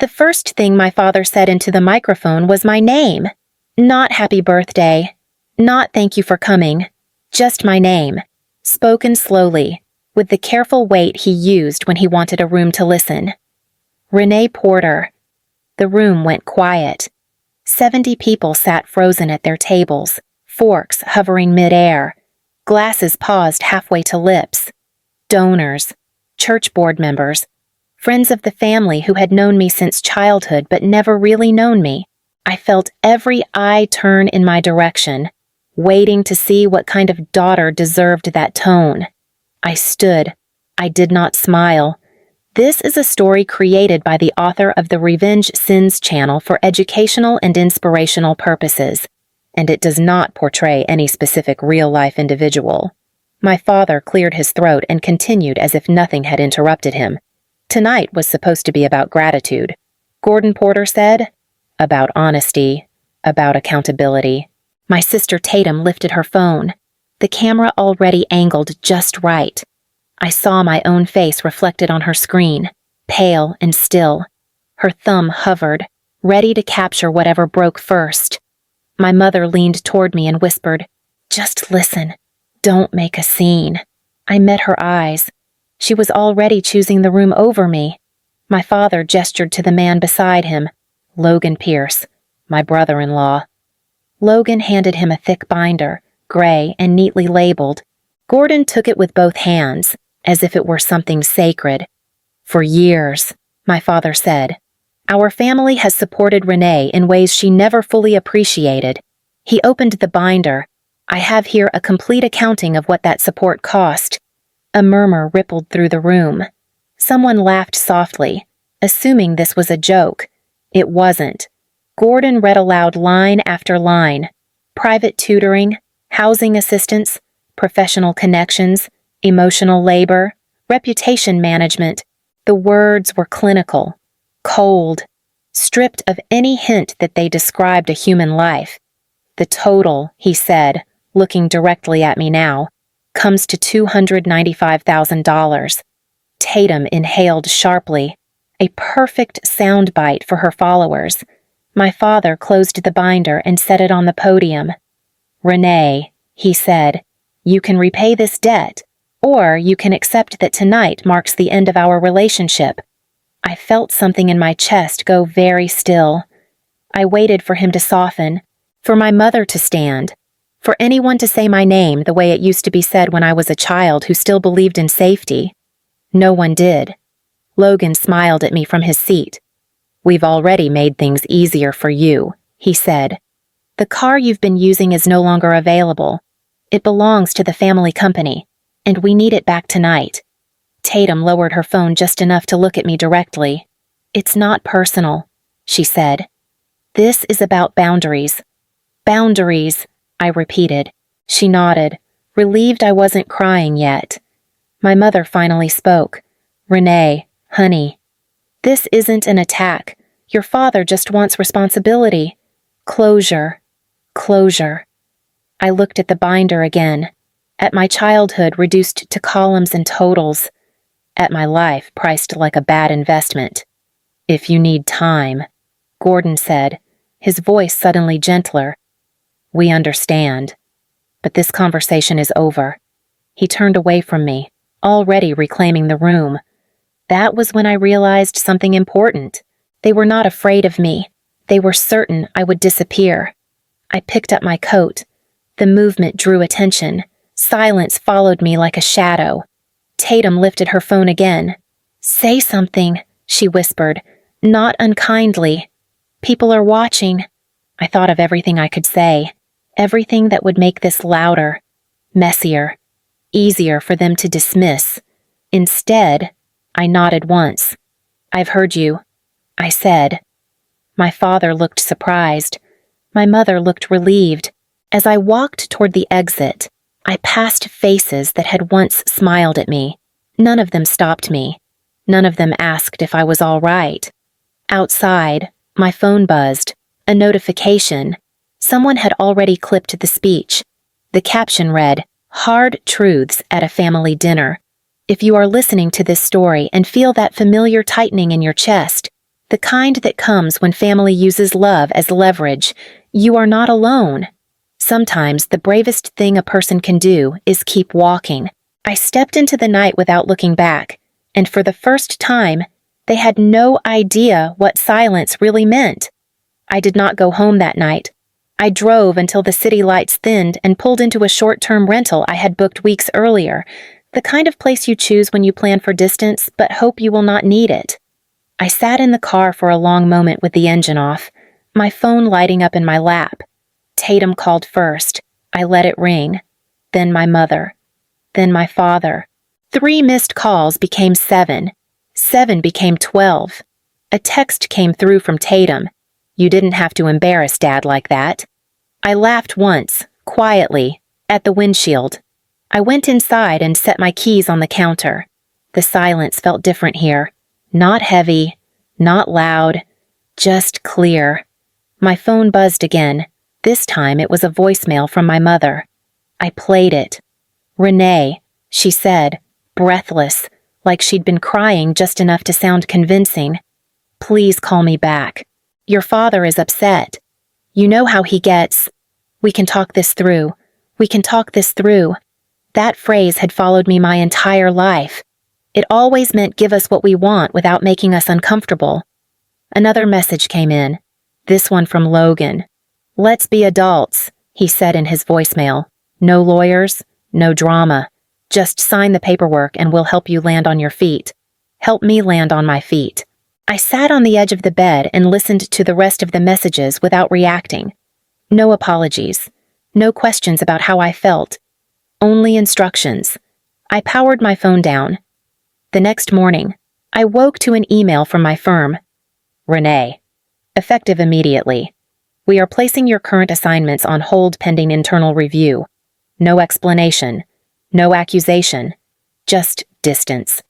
The first thing my father said into the microphone was my name. Not happy birthday. Not thank you for coming. Just my name. Spoken slowly, with the careful weight he used when he wanted a room to listen. Renee Porter. The room went quiet. 70 people sat frozen at their tables, forks hovering mid-air, glasses paused halfway to lips. Donors, church board members, friends of the family who had known me since childhood but never really known me. I felt every eye turn in my direction, waiting to see what kind of daughter deserved that tone. I stood. I did not smile. This is a story created by the author of the Revenge Sins channel for educational and inspirational purposes, and it does not portray any specific real-life individual. My father cleared his throat and continued as if nothing had interrupted him. Tonight was supposed to be about gratitude. Gordon Porter said, about honesty, about accountability. My sister Tatum lifted her phone, the camera already angled just right. I saw my own face reflected on her screen, pale and still. Her thumb hovered, ready to capture whatever broke first. My mother leaned toward me and whispered, "Just listen. Don't make a scene." I met her eyes. She was already choosing the room over me. My father gestured to the man beside him, Logan Pierce, my brother-in-law. Logan handed him a thick binder, gray and neatly labeled. Gordon took it with both hands, as if it were something sacred. "For years," my father said, "our family has supported Renee in ways she never fully appreciated." He opened the binder. I have here a complete accounting of what that support cost. A murmur rippled through the room. Someone laughed softly, assuming this was a joke. It wasn't. Gordon read aloud line after line. Private tutoring, housing assistance, professional connections, emotional labor, reputation management. The words were clinical, cold, stripped of any hint that they described a human life. "The total," he said, looking directly at me now, "comes to $295,000. Tatum inhaled sharply, a perfect soundbite for her followers. My father closed the binder and set it on the podium. "Renee," he said, "you can repay this debt, or you can accept that tonight marks the end of our relationship." I felt something in my chest go very still. I waited for him to soften, for my mother to stand, for anyone to say my name the way it used to be said when I was a child who still believed in safety. No one did. Logan smiled at me from his seat. "We've already made things easier for you," he said. "The car you've been using is no longer available. It belongs to the family company, and we need it back tonight." Tatum lowered her phone just enough to look at me directly. "It's not personal," she said. "This is about boundaries." "Boundaries," I repeated. She nodded, relieved I wasn't crying yet. My mother finally spoke. "Renee, honey, this isn't an attack. Your father just wants responsibility. Closure. Closure." I looked at the binder again, at my childhood reduced to columns and totals, at my life priced like a bad investment. "If you need time," Gordon said, his voice suddenly gentler. "We understand. But this conversation is over." He turned away from me, already reclaiming the room. That was when I realized something important. They were not afraid of me. They were certain I would disappear. I picked up my coat. The movement drew attention. Silence followed me like a shadow. Tatum lifted her phone again. "Say something," she whispered, not unkindly. "People are watching." I thought of everything I could say, everything that would make this louder, messier, easier for them to dismiss. Instead, I nodded once. "I've heard you," I said. My father looked surprised. My mother looked relieved. As I walked toward the exit, I passed faces that had once smiled at me. None of them stopped me. None of them asked if I was all right. Outside, my phone buzzed. A notification. Someone had already clipped the speech. The caption read, "Hard Truths at a Family Dinner." If you are listening to this story and feel that familiar tightening in your chest, The kind that comes when family uses love as leverage. You are not alone. Sometimes the bravest thing a person can do is keep walking. I stepped into the night without looking back, and for the first time, they had no idea what silence really meant. I did not go home that night. I drove until the city lights thinned and pulled into a short-term rental I had booked weeks earlier, the kind of place you choose when you plan for distance but hope you will not need it. I sat in the car for a long moment with the engine off, my phone lighting up in my lap. Tatum called first. I let it ring. Then my mother. Then my father. 3 missed calls became 7. 7 became 12. A text came through from Tatum. You didn't have to embarrass Dad like that. I laughed once, quietly, at the windshield. I went inside and set my keys on the counter. The silence felt different here. Not heavy, not loud, just clear. My phone buzzed again. This time it was a voicemail from my mother. I played it. "Renee," she said, breathless, like she'd been crying just enough to sound convincing. "Please call me back. Your father is upset. You know how he gets. We can talk this through. We can talk this through." That phrase had followed me my entire life. It always meant give us what we want without making us uncomfortable. Another message came in. This one from Logan. "Let's be adults," he said in his voicemail. "No lawyers, no drama. Just sign the paperwork and we'll help you land on your feet. Help me land on my feet." I sat on the edge of the bed and listened to the rest of the messages without reacting. No apologies. No questions about how I felt. Only instructions. I powered my phone down. The next morning, I woke to an email from my firm. "Renee, effective immediately. We are placing your current assignments on hold pending internal review. No explanation. No accusation. Just distance."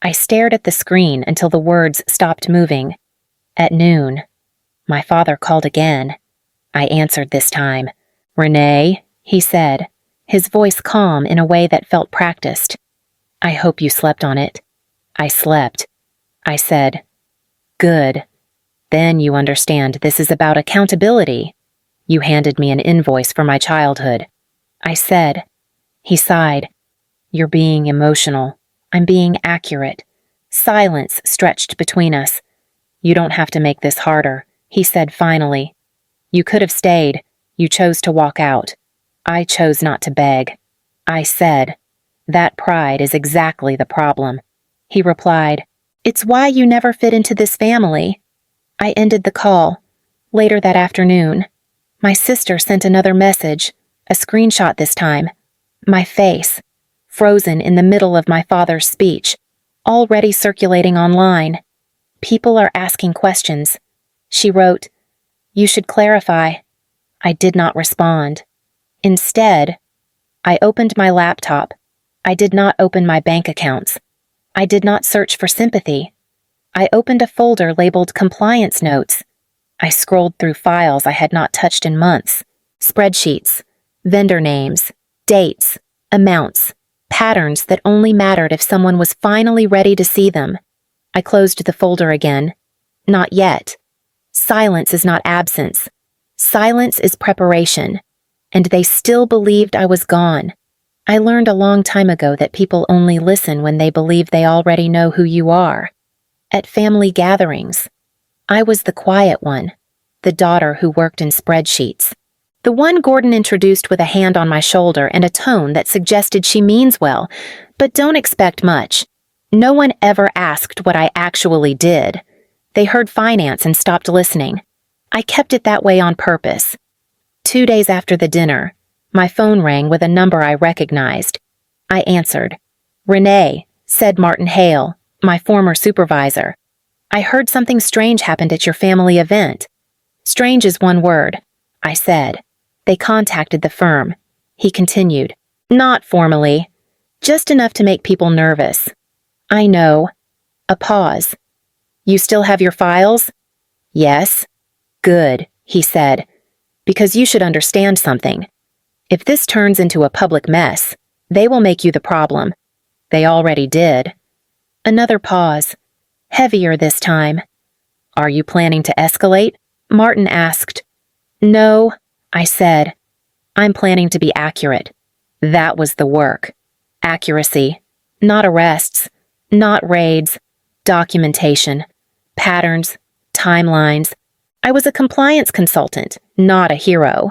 I stared at the screen until the words stopped moving. At noon, my father called again. I answered this time. "Renee," he said, his voice calm in a way that felt practiced. "I hope you slept on it." "I slept." I said, "Good. Then you understand this is about accountability. You handed me an invoice for my childhood." I said. He sighed. "You're being emotional. I'm being accurate." Silence stretched between us. "You don't have to make this harder," he said finally. "You could have stayed. You chose to walk out. I chose not to beg." I said, "That pride is exactly the problem." He replied, "It's why you never fit into this family." I ended the call. Later that afternoon, my sister sent another message, a screenshot this time. My face, frozen in the middle of my father's speech, already circulating online. People are asking questions. She wrote, "You should clarify." I did not respond. Instead, I opened my laptop. I did not open my bank accounts. I did not search for sympathy. I opened a folder labeled Compliance Notes. I scrolled through files I had not touched in months. Spreadsheets, vendor names, dates, amounts, patterns that only mattered if someone was finally ready to see them. I closed the folder again. Not yet. Silence is not absence. Silence is preparation. And they still believed I was gone. I learned a long time ago that people only listen when they believe they already know who you are. At family gatherings, I was the quiet one, the daughter who worked in spreadsheets. The one Gordon introduced with a hand on my shoulder and a tone that suggested she means well, but don't expect much. No one ever asked what I actually did. They heard finance and stopped listening. I kept it that way on purpose. 2 days after the dinner, my phone rang with a number I recognized. I answered. "Renee," said Martin Hale, my former supervisor. "I heard something strange happened at your family event." "Strange is one word," I said. "They contacted the firm." He continued. "Not formally. Just enough to make people nervous." "I know." A pause. "You still have your files?" "Yes." "Good," he said. "Because you should understand something. If this turns into a public mess, they will make you the problem. They already did." Another pause. Heavier this time. Are you planning to escalate? Martin asked. No, I said. I'm planning to be accurate. That was the work. Accuracy. Not arrests. Not raids. Documentation. Patterns. Timelines. I was a compliance consultant, not a hero.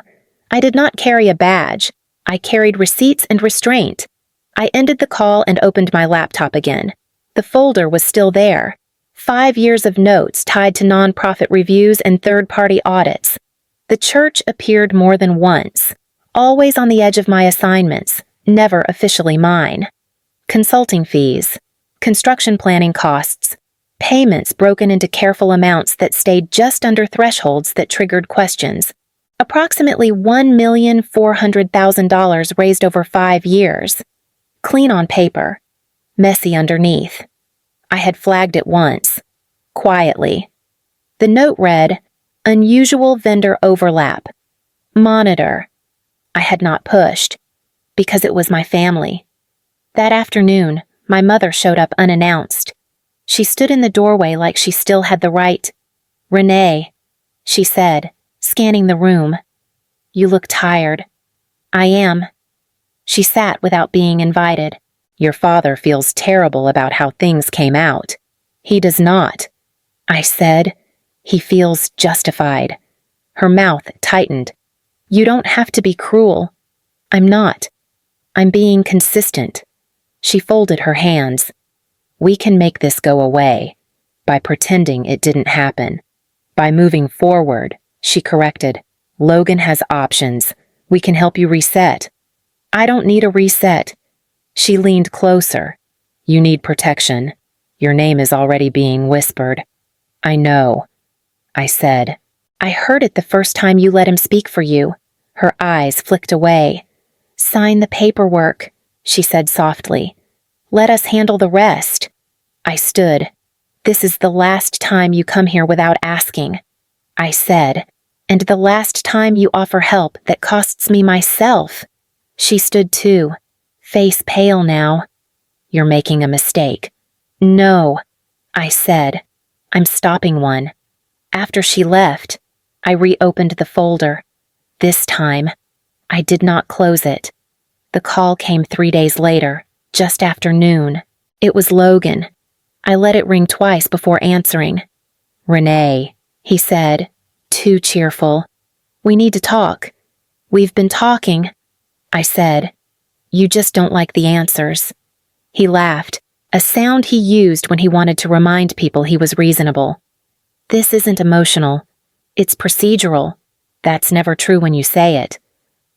I did not carry a badge. I carried receipts and restraint. I ended the call and opened my laptop again. The folder was still there. 5 years of notes tied to nonprofit reviews and third-party audits. The church appeared more than once, always on the edge of my assignments, never officially mine. Consulting fees, construction planning costs, payments broken into careful amounts that stayed just under thresholds that triggered questions. Approximately $1,400,000 raised over 5 years. Clean on paper, messy underneath. I had flagged it once, quietly. The note read, "Unusual vendor overlap. Monitor." I had not pushed, because it was my family. That afternoon, my mother showed up unannounced. She stood in the doorway like she still had the right. "Renee," she said, scanning the room. "You look tired." "I am." She sat without being invited. "Your father feels terrible about how things came out." "He does not," I said. "He feels justified." Her mouth tightened. "You don't have to be cruel." "I'm not. I'm being consistent." She folded her hands. "We can make this go away by pretending it didn't happen. By moving forward," she corrected. "Logan has options. We can help you reset." "I don't need a reset." She leaned closer. "You need protection. Your name is already being whispered." "I know," I said. "I heard it the first time you let him speak for you." Her eyes flicked away. "Sign the paperwork," she said softly. "Let us handle the rest." I stood. "This is the last time you come here without asking," I said, "and the last time you offer help that costs me myself." She stood too, face pale now. "You're making a mistake." "No," I said. "I'm stopping one." After she left, I reopened the folder. This time, I did not close it. The call came 3 days later, just after noon. It was Logan. I let it ring twice before answering. "Renee," he said, too cheerful. "We need to talk." "We've been talking," I said. "You just don't like the answers." He laughed, a sound he used when he wanted to remind people he was reasonable. "This isn't emotional. It's procedural. That's never true when you say it."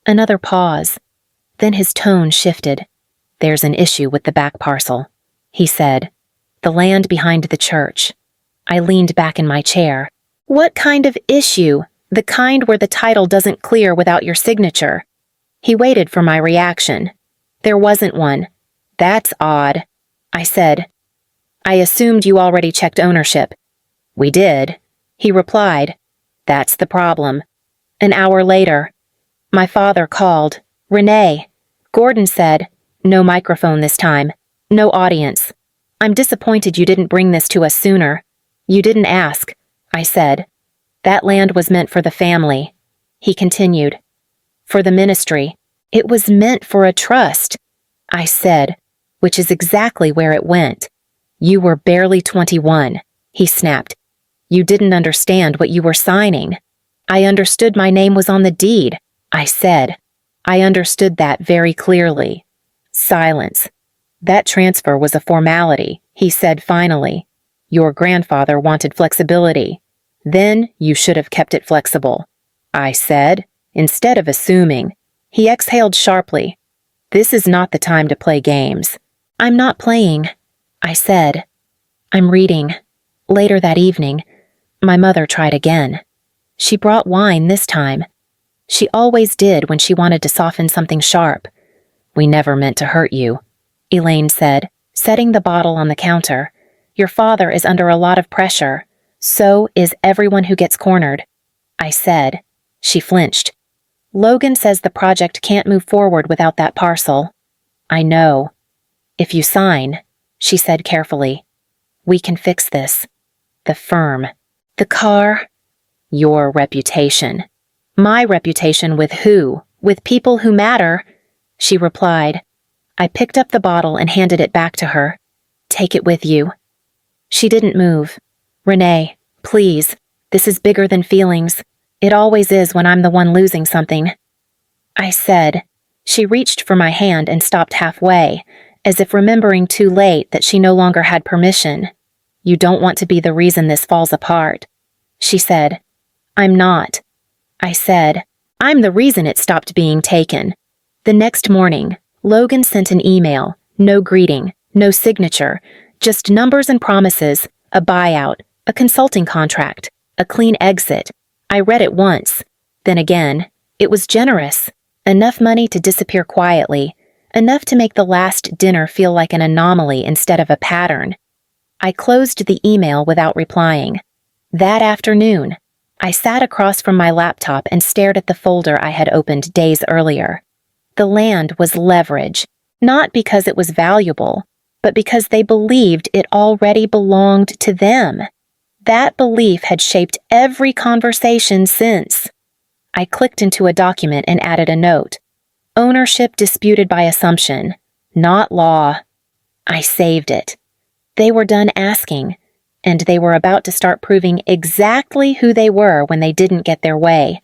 Another pause. Then his tone shifted. "There's an issue with the back parcel," he said. "The land behind the church." I leaned back in my chair. "What kind of issue? The kind where the title doesn't clear without your signature?" He waited for my reaction. "There wasn't one." "That's odd," I said. "I assumed you already checked ownership." "We did," he replied. "That's the problem." An hour later, my father called. "Renee." Gordon said, "No microphone this time. No audience. I'm disappointed you didn't bring this to us sooner." "You didn't ask," I said. "That land was meant for the family," he continued. "For the ministry. It was meant for a trust," I said, "which is exactly where it went." "You were barely 21, he snapped. "You didn't understand what you were signing." "I understood my name was on the deed," I said. "I understood that very clearly." Silence. "That transfer was a formality," he said finally. "Your grandfather wanted flexibility. Then you should have kept it flexible," I said, instead of assuming. He exhaled sharply. "This is not the time to play games." "I'm not playing," I said. "I'm reading." Later that evening, my mother tried again. She brought wine this time. She always did when she wanted to soften something sharp. "We never meant to hurt you," Elaine said, setting the bottle on the counter. "Your father is under a lot of pressure. So is everyone who gets cornered," I said. She flinched. "Logan says the project can't move forward without that parcel." "I know." "If you sign," she said carefully, "we can fix this." The The car? Your reputation. My reputation with who? With people who matter, she replied. I picked up the bottle and handed it back to her. Take it with you. She didn't move. Renee, please, this is bigger than feelings. It always is when I'm the one losing something. I said. She reached for my hand and stopped halfway, as if remembering too late that she no longer had permission. You don't want to be the reason this falls apart, she said. I'm not. I said. I'm the reason it stopped being taken. The next morning, Logan sent an email, no greeting, no signature, just numbers and promises, a buyout, a consulting contract, a clean exit. I read it once. Then again, it was generous. Enough money to disappear quietly, enough to make the last dinner feel like an anomaly instead of a pattern. I closed the email without replying. That afternoon, I sat across from my laptop and stared at the folder I had opened days earlier. The land was leverage, not because it was valuable, but because they believed it already belonged to them. That belief had shaped every conversation since. I clicked into a document and added a note. Ownership disputed by assumption, not law. I saved it. They were done asking, and they were about to start proving exactly who they were when they didn't get their way.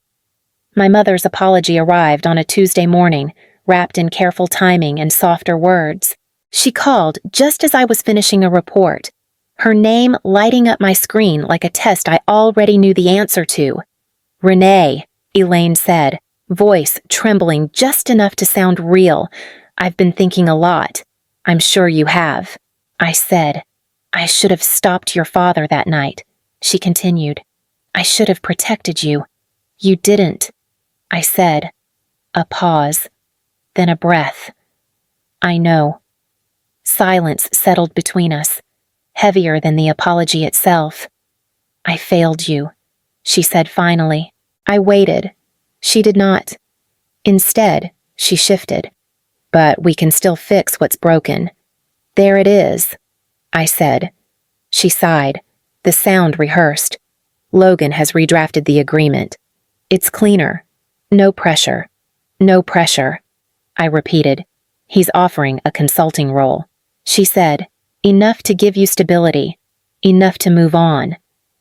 My mother's apology arrived on a Tuesday morning, wrapped in careful timing and softer words. She called just as I was finishing a report, her name lighting up my screen like a test I already knew the answer to. Renee, Elaine said, voice trembling just enough to sound real. I've been thinking a lot. I'm sure you have. I said. I should have stopped your father that night, she continued. I should have protected you. You didn't. I said. A pause, then a breath. I know. Silence settled between us, heavier than the apology itself. I failed you, she said finally. I waited. She did not. Instead, she shifted. But we can still fix what's broken. There it is, I said. She sighed. The sound rehearsed. Logan has redrafted the agreement. It's cleaner. No pressure. No pressure. I repeated. He's offering a consulting role. She said, enough to give you stability. Enough to move on.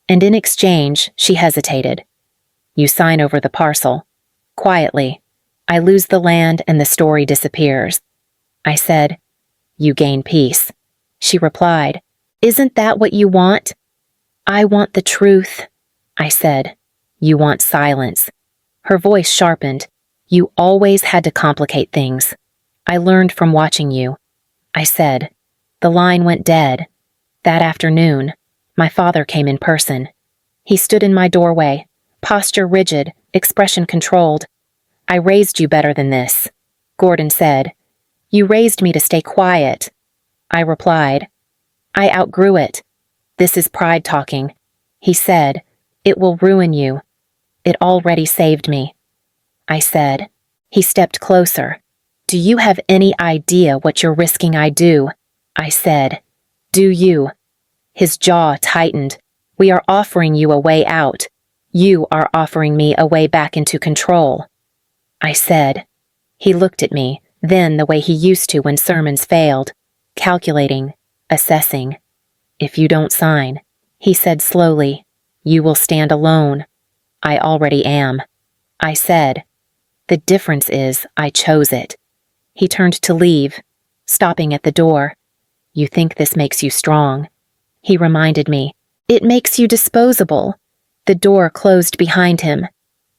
And in exchange, she hesitated. You sign over the parcel. Quietly. I lose the land and the story disappears. I said, you gain peace. She replied, isn't that what you want? I want the truth, I said. You want silence. Her voice sharpened. You always had to complicate things. I learned from watching you. I said. The line went dead. That afternoon, my father came in person. He stood in my doorway, posture rigid, expression controlled. I raised you better than this, Gordon said. You raised me to stay quiet. I replied. I outgrew it. This is pride talking. He said, it will ruin you. It already saved me. I said. He stepped closer. Do you have any idea what you're risking I do? I said. Do you? His jaw tightened. We are offering you a way out. You are offering me a way back into control. I said. He looked at me, then the way he used to when sermons failed, calculating, assessing. If you don't sign, he said slowly, you will stand alone. I already am. I said. The difference is I chose it. He turned to leave, stopping at the door. You think this makes you strong. He reminded me. It makes you disposable. The door closed behind him.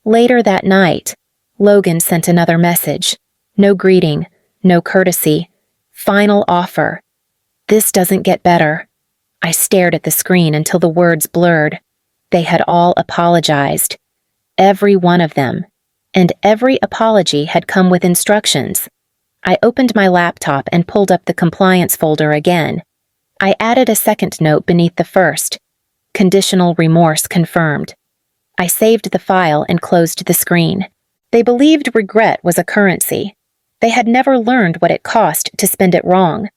Later that night, Logan sent another message. No greeting, no courtesy. Final offer. This doesn't get better. I stared at the screen until the words blurred. They had all apologized. Every one of them. And every apology had come with instructions. I opened my laptop and pulled up the compliance folder again. I added a second note beneath the first. Conditional remorse confirmed. I saved the file and closed the screen. They believed regret was a currency. They had never learned what it cost to spend it wrong.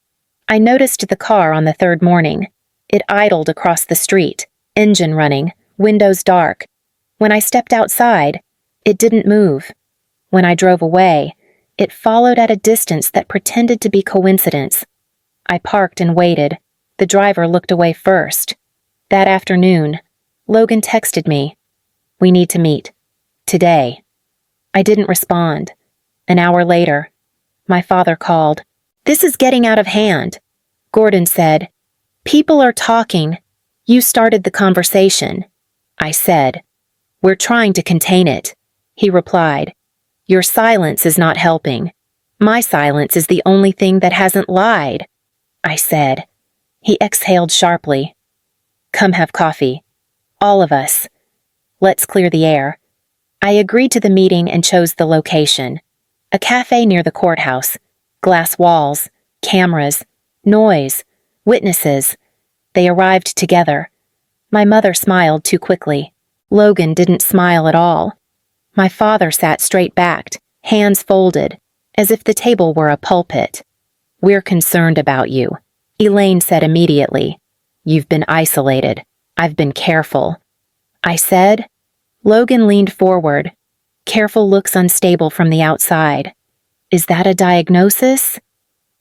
I noticed the car on the third morning. It idled across the street, engine running, windows dark. When I stepped outside, it didn't move. When I drove away, it followed at a distance that pretended to be coincidence. I parked and waited. The driver looked away first. That afternoon, Logan texted me, "We need to meet. Today." I didn't respond. An hour later, my father called. "This is getting out of hand," Gordon said. "People are talking. You started the conversation." I said, "We're trying to contain it." He replied, "Your silence is not helping. My silence is the only thing that hasn't lied." I said. He exhaled sharply. "Come have coffee. All of us. Let's clear the air." I agreed to the meeting and chose the location. A cafe near the courthouse. Glass walls, cameras, noise, witnesses. They arrived together. My mother smiled too quickly. Logan didn't smile at all. My father sat straight-backed, hands folded, as if the table were a pulpit. "We're concerned about you," Elaine said immediately. "You've been isolated. I've been careful." I said. Logan leaned forward. Careful looks unstable from the outside. "Is that a diagnosis?"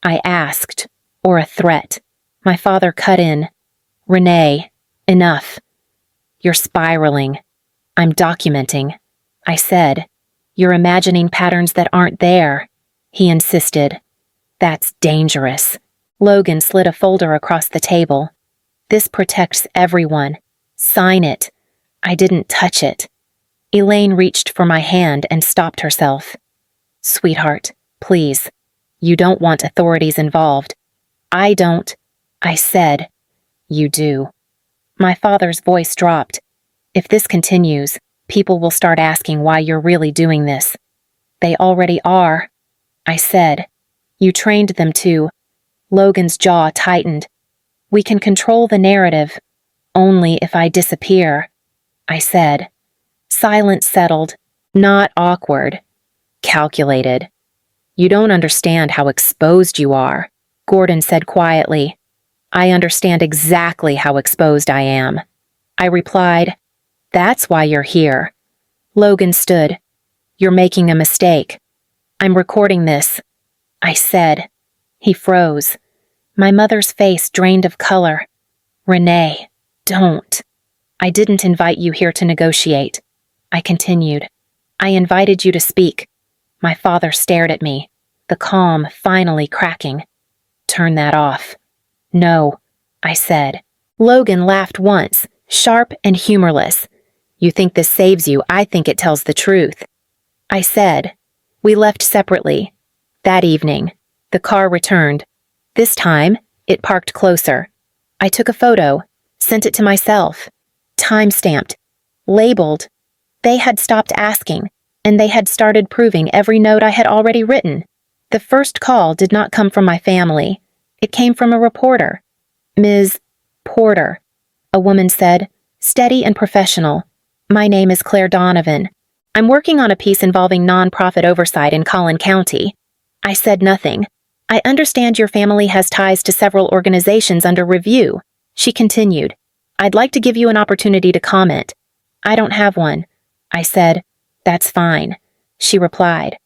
I asked, or a threat. My father cut in. "Renee, enough. You're spiraling. I'm documenting." I said. "You're imagining patterns that aren't there," he insisted. "That's dangerous." Logan slid a folder across the table. "This protects everyone. Sign it." I didn't touch it. Elaine reached for my hand and stopped herself. "Sweetheart, please. You don't want authorities involved." "I don't." I said. "You do." My father's voice dropped. "If this continues, people will start asking why you're really doing this." "They already are." I said. "You trained them to." Logan's jaw tightened. "We can control the narrative. Only if I disappear." I said. Silence settled. Not awkward. Calculated. "You don't understand how exposed you are," Gordon said quietly. "I understand exactly how exposed I am." I replied, "That's why you're here." Logan stood. "You're making a mistake." "I'm recording this." I said. He froze. My mother's face drained of color. "Renee, don't." "I didn't invite you here to negotiate." I continued. "I invited you to speak." My father stared at me, the calm finally cracking. "Turn that off." "No," I said. Logan laughed once, sharp and humorless. "You think this saves you, I think it tells the truth." I said. We left separately. That evening, the car returned. This time, it parked closer. I took a photo, sent it to myself. Time-stamped. Labeled. They had stopped asking, and they had started proving every note I had already written. The first call did not come from my family. It came from a reporter. "Ms. Porter," a woman said, steady and professional. "My name is Claire Donovan. I'm working on a piece involving nonprofit oversight in Collin County." I said nothing. "I understand your family has ties to several organizations under review," she continued. "I'd like to give you an opportunity to comment." "I don't have one." I said. "That's fine," she replied.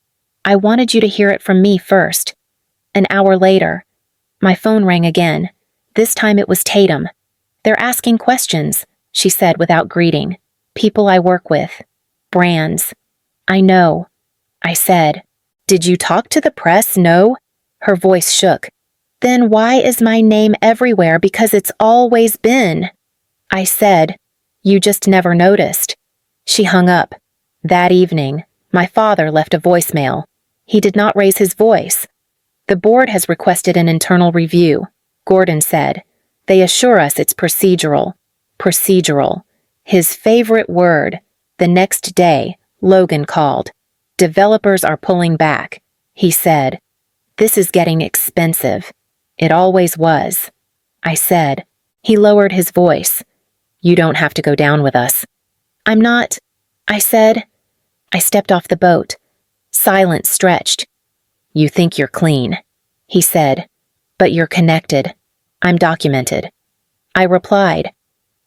"I wanted you to hear it from me first." An hour later, my phone rang again. This time it was Tatum. "They're asking questions," she said without greeting. "People I work with. Brands." "I know." I said. "Did you talk to the press? No?" Her voice shook. "Then why is my name everywhere? Because it's always been." I said. "You just never noticed." She hung up. That evening, my father left a voicemail. He did not raise his voice. "The board has requested an internal review," Gordon said. "They assure us it's procedural." Procedural. His favorite word. The next day, Logan called. "Developers are pulling back," he said. "This is getting expensive." "It always was." I said. He lowered his voice. "You don't have to go down with us." "I'm not," I said. I stepped off the boat. Silence stretched. "You think you're clean," he said. "But you're connected. I'm documented." I replied.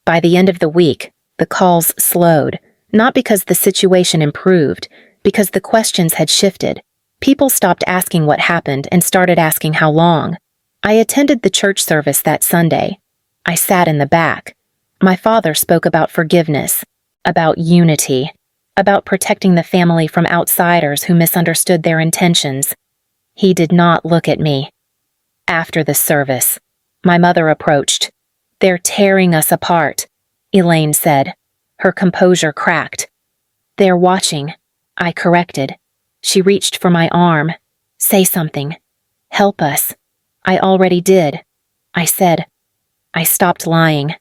"By the end of the week, The calls slowed, not because the situation improved, because the questions had shifted. People stopped asking what happened and started asking how long. I attended the church service that Sunday. I sat in the back. My father spoke about forgiveness, about unity, about protecting the family from outsiders who misunderstood their intentions. He did not look at me. After the service, my mother approached. "They're tearing us apart," Elaine said. Her composure cracked. "They're watching," I corrected. She reached for my arm. "Say something. Help us." "I already did," I said. I stopped lying.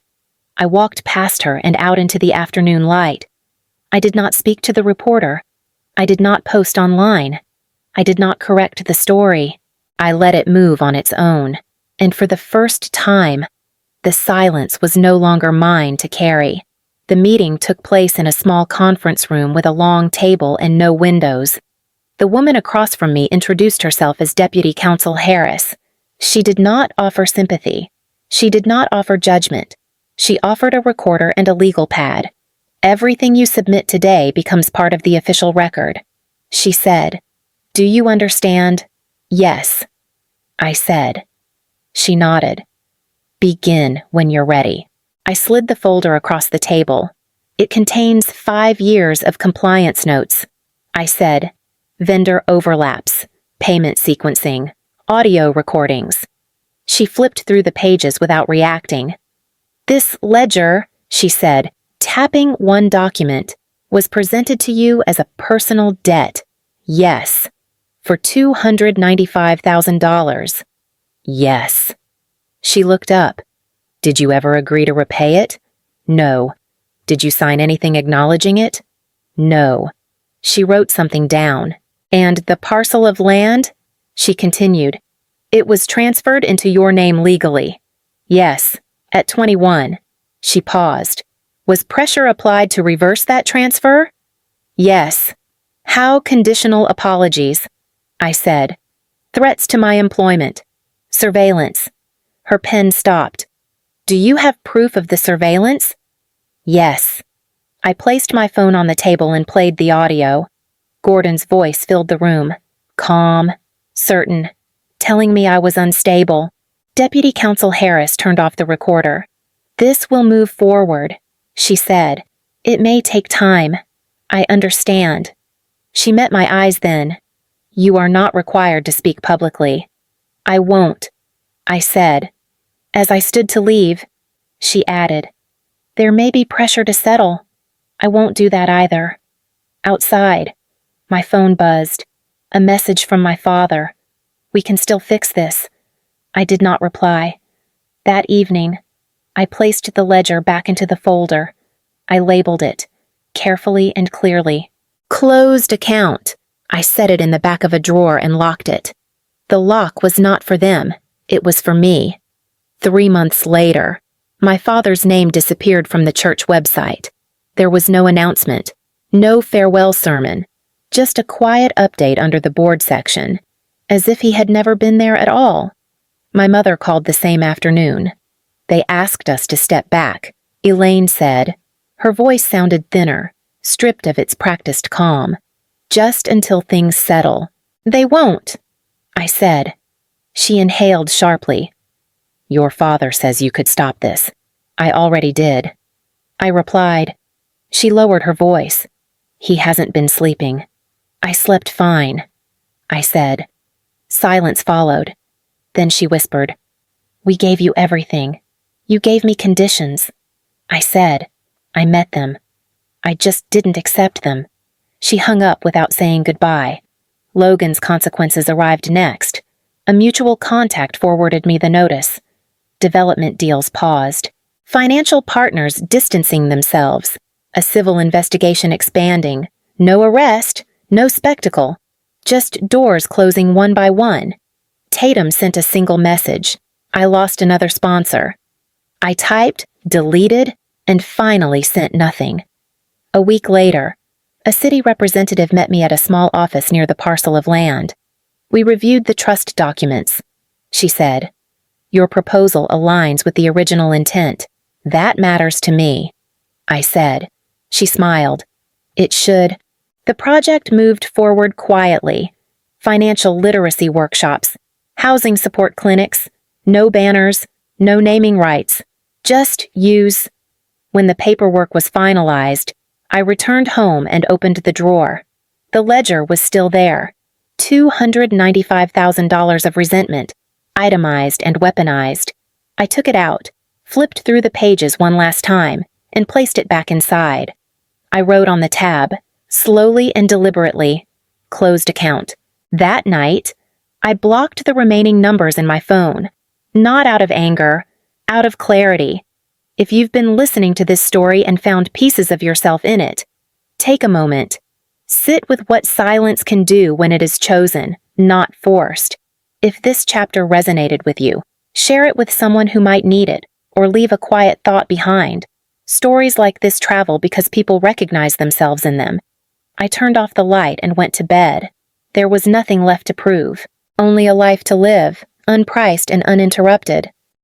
I walked past her and out into the afternoon light. I did not speak to the reporter. I did not post online. I did not correct the story. I let it move on its own. And for the first time, the silence was no longer mine to carry. The meeting took place in a small conference room with a long table and no windows. The woman across from me introduced herself as Deputy Counsel Harris. She did not offer sympathy. She did not offer judgment. She offered a recorder and a legal pad. "Everything you submit today becomes part of the official record," she said. "Do you understand?" "Yes," I said. She nodded. "Begin when you're ready." I slid the folder across the table. "It contains 5 years of compliance notes," I said. "Vendor overlaps, payment sequencing, audio recordings." She flipped through the pages without reacting. "This ledger," she said, tapping one document, "was presented to you as a personal debt. Yes. For $295,000. Yes." She looked up. "Did you ever agree to repay it?" "No." "Did you sign anything acknowledging it?" "No." She wrote something down. "And the parcel of land?" She continued. "It was transferred into your name legally." "Yes, at 21. She paused. "Was pressure applied to reverse that transfer?" "Yes." "How conditional apologies?" I said. "Threats to my employment. Surveillance." Her pen stopped. "Do you have proof of the surveillance?" "Yes." I placed my phone on the table and played the audio. Gordon's voice filled the room, calm, certain, telling me I was unstable. Deputy Counsel Harris turned off the recorder. "This will move forward," she said. "It may take time. I understand." She met my eyes then. "You are not required to speak publicly." "I won't," I said. As I stood to leave, she added, "There may be pressure to settle. I won't do that either." Outside, my phone buzzed. A message from my father. "We can still fix this." I did not reply. That evening, I placed the ledger back into the folder. I labeled it, carefully and clearly. "Closed account." I set it in the back of a drawer and locked it. The lock was not for them. It was for me. 3 months later, my father's name disappeared from the church website. There was no announcement, no farewell sermon, just a quiet update under the board section, as if he had never been there at all. My mother called the same afternoon. They asked us to step back, Elaine said. Her voice sounded thinner, stripped of its practiced calm. "Just until things settle." "They won't," I said. She inhaled sharply. "Your father says you could stop this. I already did." I replied. She lowered her voice. "He hasn't been sleeping." "I slept fine," I said. Silence followed. Then she whispered, "We gave you everything. You gave me conditions." I said, "I met them. I just didn't accept them." She hung up without saying goodbye. Logan's consequences arrived next. A mutual contact forwarded me the notice. Development deals paused. Financial partners distancing themselves. A civil investigation expanding. No arrest, no spectacle. Just doors closing one by one. Tatum sent a single message. I lost another sponsor. I typed, deleted, and finally sent nothing. A week later, a city representative met me at a small office near the parcel of land. We reviewed the trust documents. She said, "Your proposal aligns with the original intent. That matters to me." I said. She smiled. It should. The project moved forward quietly. Financial literacy workshops, housing support clinics, no banners, no naming rights. Just use. When the paperwork was finalized, I returned home and opened the drawer. The ledger was still there. $295,000 of resentment, itemized and weaponized. I took it out, flipped through the pages one last time, and placed it back inside. I wrote on the tab, slowly and deliberately, closed account. That night, I blocked the remaining numbers in my phone, not out of anger, out of clarity. If you've been listening to this story and found pieces of yourself in it, take a moment. Sit with what silence can do when it is chosen, not forced. If this chapter resonated with you, share it with someone who might need it, or leave a quiet thought behind. Stories like this travel because people recognize themselves in them. I turned off the light and went to bed. There was nothing left to prove, only a life to live, unpriced and uninterrupted.